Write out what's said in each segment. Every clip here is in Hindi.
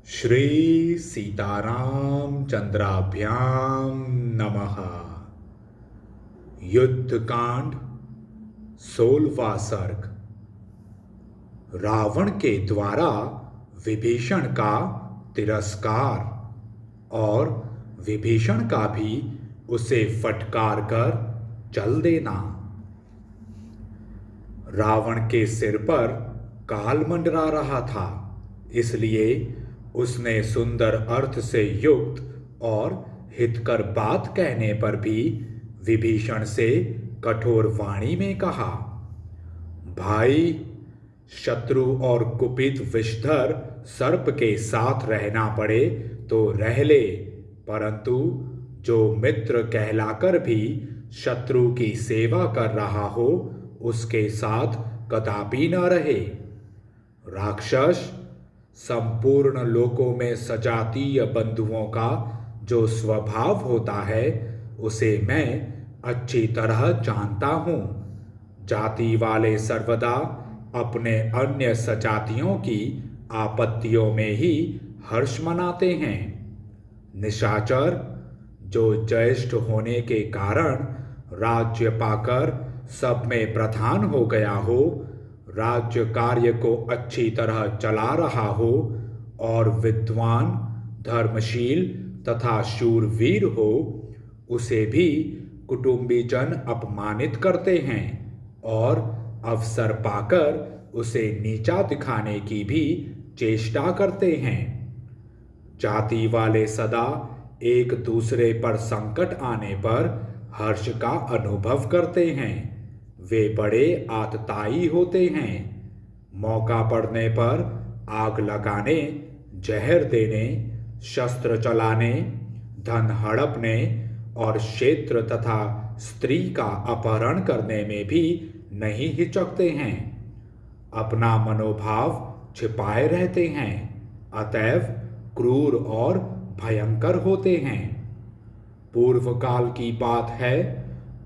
श्री सीताराम चंद्राभ्याम नमः। युद्धकांड 16वां सर्ग। रावण के द्वारा विभीषण का तिरस्कार और विभीषण का भी उसे फटकार कर चल देना। रावण के सिर पर काल मंडरा रहा था, इसलिए उसने सुंदर अर्थ से युक्त और हितकर बात कहने पर भी विभीषण से कठोर वाणी में कहा, भाई, शत्रु और कुपित विषधर सर्प के साथ रहना पड़े तो रह ले, परंतु जो मित्र कहलाकर भी शत्रु की सेवा कर रहा हो उसके साथ कदापि न रहे। राक्षस, संपूर्ण लोकों में सजातीय बंधुओं का जो स्वभाव होता है उसे मैं अच्छी तरह जानता हूँ। जाति वाले सर्वदा अपने अन्य सजातियों की आपत्तियों में ही हर्ष मनाते हैं। निशाचर, जो ज्येष्ठ होने के कारण राज्य पाकर सब में प्रधान हो गया हो, राज्य कार्य को अच्छी तरह चला रहा हो और विद्वान, धर्मशील तथा शूरवीर हो, उसे भी कुटुंबीजन अपमानित करते हैं और अवसर पाकर उसे नीचा दिखाने की भी चेष्टा करते हैं। जाति वाले सदा एक दूसरे पर संकट आने पर हर्ष का अनुभव करते हैं। वे बड़े आतताई होते हैं। मौका पड़ने पर आग लगाने, जहर देने, शस्त्र चलाने, धन हड़पने और क्षेत्र तथा स्त्री का अपहरण करने में भी नहीं हिचकते हैं। अपना मनोभाव छिपाए रहते हैं, अतएव क्रूर और भयंकर होते हैं। पूर्व काल की बात है,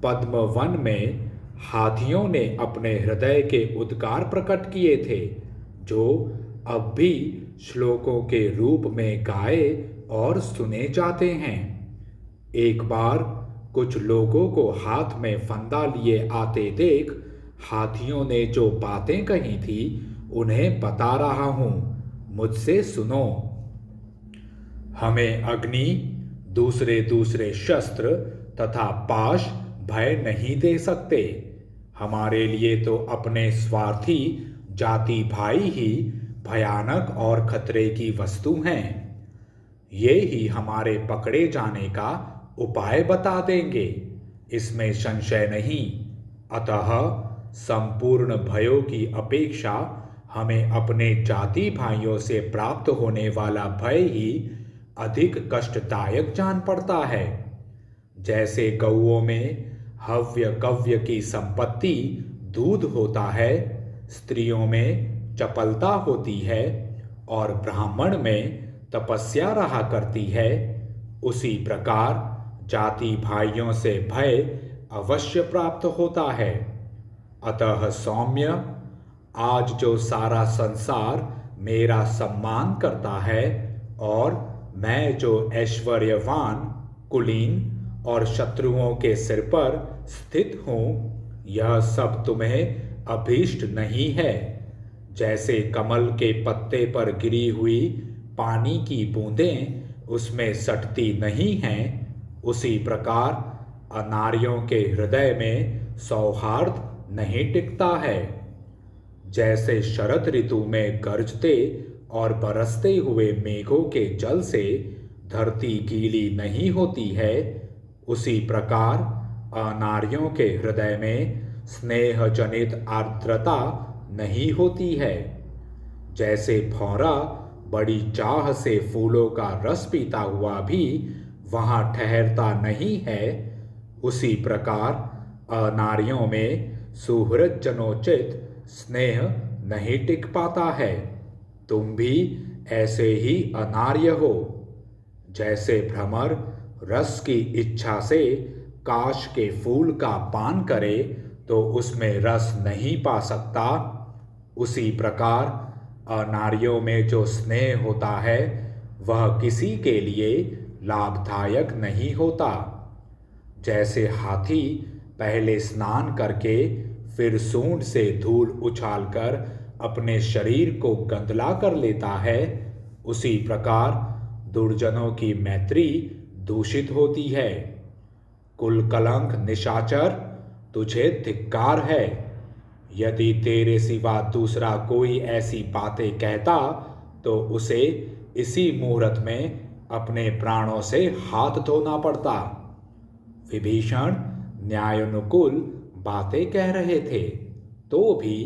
पद्म वन में हाथियों ने अपने हृदय के उद्गार प्रकट किए थे, जो अब भी श्लोकों के रूप में गाए और सुने जाते हैं। एक बार कुछ लोगों को हाथ में फंदा लिए आते देख हाथियों ने जो बातें कही थी उन्हें बता रहा हूं, मुझसे सुनो। हमें अग्नि, दूसरे दूसरे शस्त्र तथा पाश भय नहीं दे सकते। हमारे लिए तो अपने स्वार्थी जाति भाई ही भयानक और खतरे की वस्तु हैं। ये ही हमारे पकड़े जाने का उपाय बता देंगे, इसमें संशय नहीं। अतः संपूर्ण भयों की अपेक्षा हमें अपने जाति भाइयों से प्राप्त होने वाला भय ही अधिक कष्टदायक जान पड़ता है। जैसे गौओं में हव्य कव्य की संपत्ति दूध होता है, स्त्रियों में चपलता होती है और ब्राह्मण में तपस्या रहा करती है, उसी प्रकार जाति भाइयों से भय अवश्य प्राप्त होता है। अतः सौम्य, आज जो सारा संसार मेरा सम्मान करता है और मैं जो ऐश्वर्यवान, कुलीन और शत्रुओं के सिर पर स्थित हूँ, यह सब तुम्हें अभीष्ट नहीं है। जैसे कमल के पत्ते पर गिरी हुई पानी की बूंदें उसमें सटती नहीं हैं, उसी प्रकार अनार्यों के हृदय में सौहार्द नहीं टिकता है। जैसे शरद ऋतु में गरजते और बरसते हुए मेघों के जल से धरती गीली नहीं होती है, उसी प्रकार अनार्यों के हृदय में स्नेह जनित आर्द्रता नहीं होती है। जैसे भौरा बड़ी चाह से फूलों का रस पीता हुआ भी वहां ठहरता नहीं है, उसी प्रकार अनार्यों में सुहृद जनोचित स्नेह नहीं टिक पाता है। तुम भी ऐसे ही अनार्य हो। जैसे भ्रमर रस की इच्छा से काश के फूल का पान करे तो उसमें रस नहीं पा सकता, उसी प्रकार अनार्यों में जो स्नेह होता है वह किसी के लिए लाभदायक नहीं होता। जैसे हाथी पहले स्नान करके फिर सूंड से धूल उछालकर अपने शरीर को गंदला कर लेता है, उसी प्रकार दुर्जनों की मैत्री दूषित होती है। कुल कलंक निशाचर, तुझे धिक्कार है। यदि तेरे सिवा दूसरा कोई ऐसी बातें कहता तो उसे इसी मुहूर्त में अपने प्राणों से हाथ धोना पड़ता। विभीषण न्यायानुकूल बातें कह रहे थे तो भी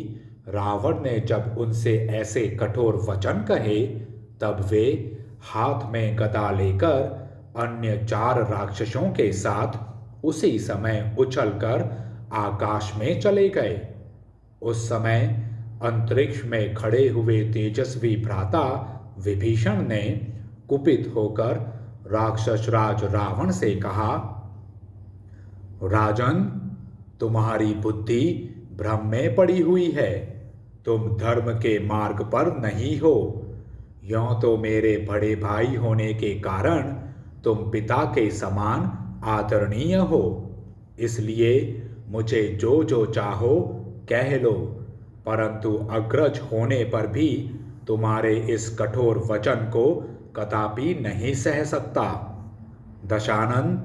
रावण ने जब उनसे ऐसे कठोर वचन कहे तब वे हाथ में गदा लेकर अन्य 4 राक्षसों के साथ उसी समय उछलकर आकाश में चले गए। उस समय अंतरिक्ष में खड़े हुए तेजस्वी भ्राता विभीषण ने कुपित होकर राक्षस राज रावण से कहा, राजन, तुम्हारी बुद्धि भ्रम में पड़ी हुई है। तुम धर्म के मार्ग पर नहीं हो। यों तो मेरे बड़े भाई होने के कारण तुम पिता के समान आदरणीय हो, इसलिए मुझे जो जो चाहो कह लो, परंतु अग्रज होने पर भी तुम्हारे इस कठोर वचन को कदापि नहीं सह सकता। दशानन,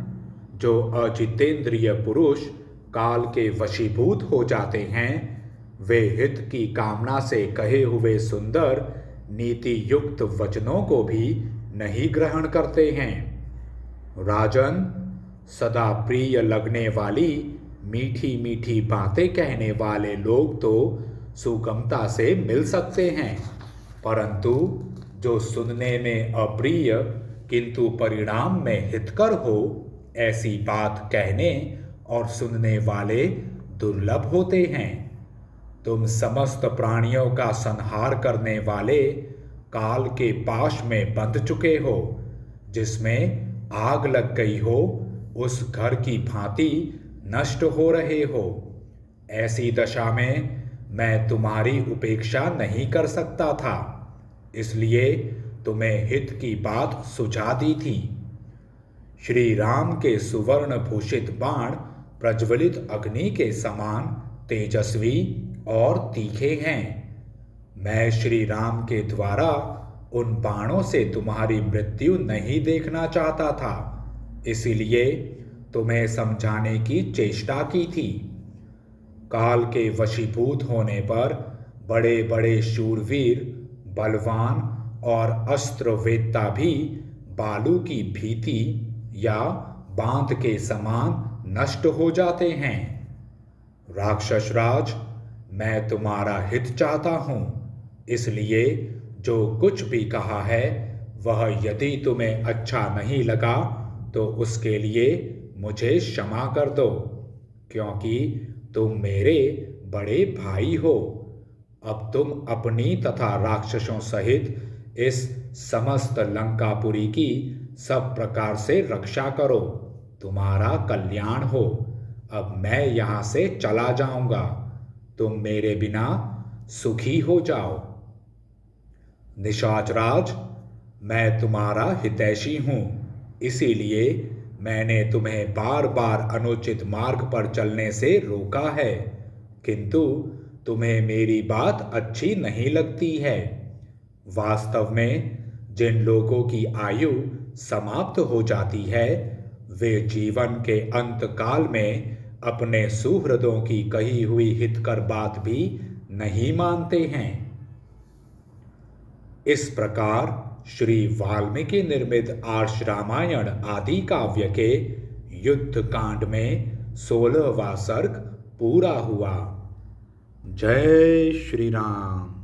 जो अजितेंद्रिय पुरुष काल के वशीभूत हो जाते हैं वे हित की कामना से कहे हुए सुंदर नीति युक्त वचनों को भी नहीं ग्रहण करते हैं। राजन, सदा प्रिय लगने वाली मीठी मीठी बातें कहने वाले लोग तो सुगमता से मिल सकते हैं, परंतु जो सुनने में अप्रिय किंतु परिणाम में हितकर हो ऐसी बात कहने और सुनने वाले दुर्लभ होते हैं। तुम समस्त प्राणियों का संहार करने वाले काल के पाश में बंध चुके हो। जिसमें आग लग गई हो उस घर की भांति नष्ट हो रहे हो। ऐसी दशा में मैं तुम्हारी उपेक्षा नहीं कर सकता था, इसलिए तुम्हें हित की बात सुझा दी थी। श्री राम के सुवर्ण भूषित बाण प्रज्वलित अग्नि के समान तेजस्वी और तीखे हैं। मैं श्री राम के द्वारा उन बाणों से तुम्हारी मृत्यु नहीं देखना चाहता था, इसीलिए तुम्हें समझाने की चेष्टा की थी। काल के वशीभूत होने पर बड़े बड़े शूरवीर, बलवान और अस्त्र वेत्ता भी बालू की भीति या बांध के समान नष्ट हो जाते हैं। राक्षस राज, मैं तुम्हारा हित चाहता हूँ, इसलिए जो कुछ भी कहा है वह यदि तुम्हें अच्छा नहीं लगा तो उसके लिए मुझे क्षमा कर दो, क्योंकि तुम मेरे बड़े भाई हो। अब तुम अपनी तथा राक्षसों सहित इस समस्त लंकापुरी की सब प्रकार से रक्षा करो, तुम्हारा कल्याण हो। अब मैं यहाँ से चला जाऊंगा, तुम मेरे बिना सुखी हो जाओ। निशाचराज, मैं तुम्हारा हितैषी हूँ, इसीलिए मैंने तुम्हें बार बार अनुचित मार्ग पर चलने से रोका है, किंतु तुम्हें मेरी बात अच्छी नहीं लगती है। वास्तव में जिन लोगों की आयु समाप्त हो जाती है वे जीवन के अंत काल में अपने सुहृदों की कही हुई हितकर बात भी नहीं मानते हैं। इस प्रकार श्री वाल्मीकि निर्मित आर्ष रामायण आदि काव्य के युद्ध कांड में 16वां सर्ग पूरा हुआ। जय श्री राम।